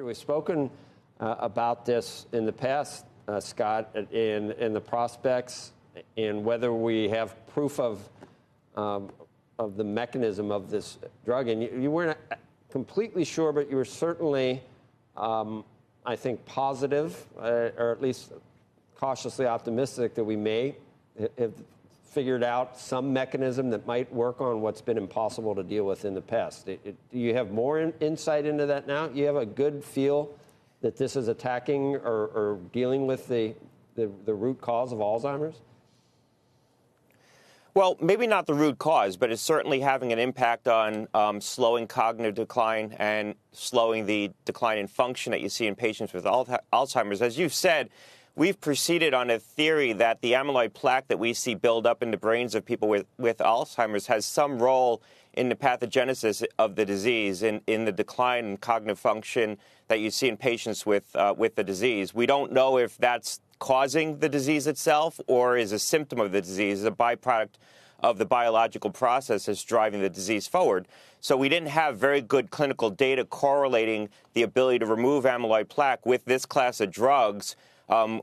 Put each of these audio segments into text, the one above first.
We've spoken about this in the past, Scott, in the prospects, and whether we have proof of the mechanism of this drug. And you weren't completely sure, but you were certainly, I think, positive, or at least cautiously optimistic that we may have figured out some mechanism that might work on what's been impossible to deal with in the past. Do you have more insight into that now? You have a good feel that this is attacking or dealing with the root cause of Alzheimer's? Well, maybe not the root cause, but it's certainly having an impact on slowing cognitive decline and slowing the decline in function that you see in patients with Alzheimer's. As you've said, we've proceeded on a theory that the amyloid plaque that we see build up in the brains of people with Alzheimer's has some role in the pathogenesis of the disease, in the decline in cognitive function that you see in patients with the disease. We don't know if that's causing the disease itself or is a symptom of the disease, a byproduct of the biological process that's driving the disease forward. So we didn't have very good clinical data correlating the ability to remove amyloid plaque with this class of drugs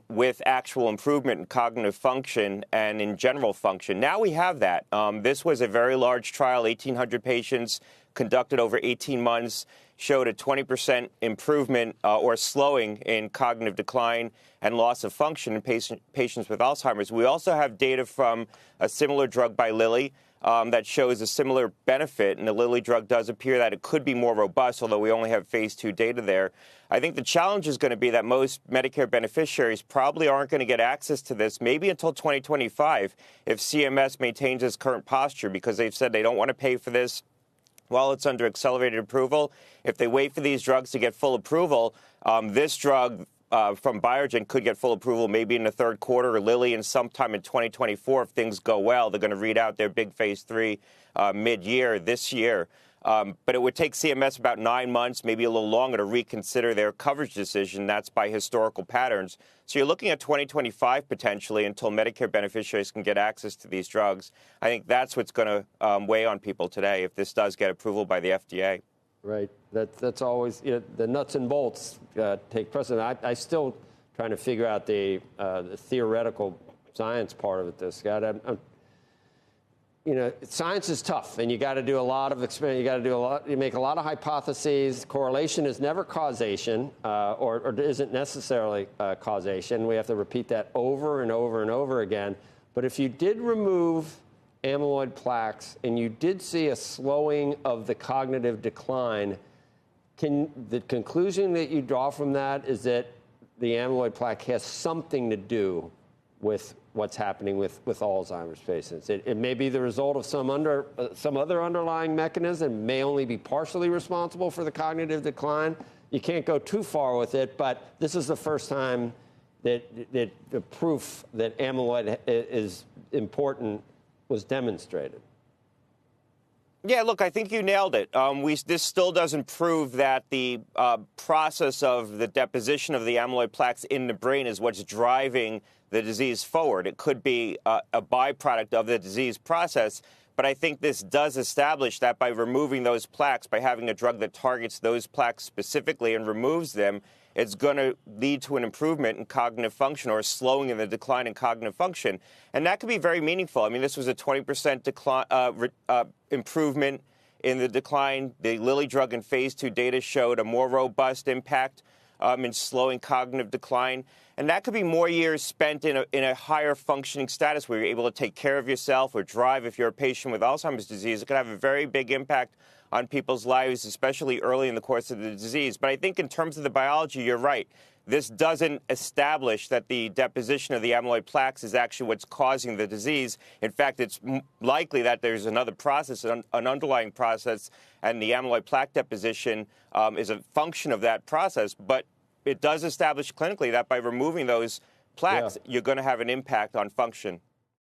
with actual improvement in cognitive function and in general function. Now we have that. This was a very large trial, 1,800 patients, conducted over 18 months, showed a 20% improvement or slowing in cognitive decline and loss of function in patients with Alzheimer's. We also have data from a similar drug by Lilly that shows a similar benefit, and the Lilly drug does appear that it could be more robust, although we only have phase 2 data there. I think the challenge is going to be that most Medicare beneficiaries probably aren't going to get access to this maybe until 2025 if CMS maintains its current posture, because they've said they don't want to pay for this while it's under accelerated approval. If they wait for these drugs to get full approval, this drug from Biogen could get full approval maybe in the third quarter, or Lilly in sometime in 2024 if things go well. They're going to read out their big phase 3 mid-year this year. But it would take CMS about 9 months, maybe a little longer, to reconsider their coverage decision. That's by historical patterns. So you're looking at 2025 potentially until Medicare beneficiaries can get access to these drugs. I think that's what's going to weigh on people today if this does get approval by the FDA. Right. That's always, the nuts and bolts take precedent. I still trying to figure out the theoretical science part of it, Scott. Science is tough, and you got to do a lot of experiments. You make a lot of hypotheses. Correlation is never causation, or isn't necessarily causation. We have to repeat that over and over and over again. But if you did remove amyloid plaques and you did see a slowing of the cognitive decline, the conclusion that you draw from that is that the amyloid plaque has something to do with what's happening with Alzheimer's patients. It may be the result of some other underlying mechanism, may only be partially responsible for the cognitive decline. You can't go too far with it, but this is the first time that the proof that amyloid is important was demonstrated. Yeah, look, I think you nailed it. This still doesn't prove that the process of the deposition of the amyloid plaques in the brain is what's driving the disease forward. It could be a byproduct of the disease process, but I think this does establish that by removing those plaques, by having a drug that targets those plaques specifically and removes them, it's going to lead to an improvement in cognitive function or a slowing in the decline in cognitive function. And that could be very meaningful. I mean, this was a 20% decline, improvement in the decline. The Lilly drug in phase 2 data showed a more robust impact in slowing cognitive decline. And that could be more years spent in a higher functioning status where you're able to take care of yourself or drive if you're a patient with Alzheimer's disease. It could have a very big impact on people's lives, especially early in the course of the disease. But I think in terms of the biology, you're right. This doesn't establish that the deposition of the amyloid plaques is actually what's causing the disease. In fact, it's likely that there's another process, an underlying process, and the amyloid plaque deposition is a function of that process. But it does establish clinically that by removing those plaques, you're going to have an impact on function.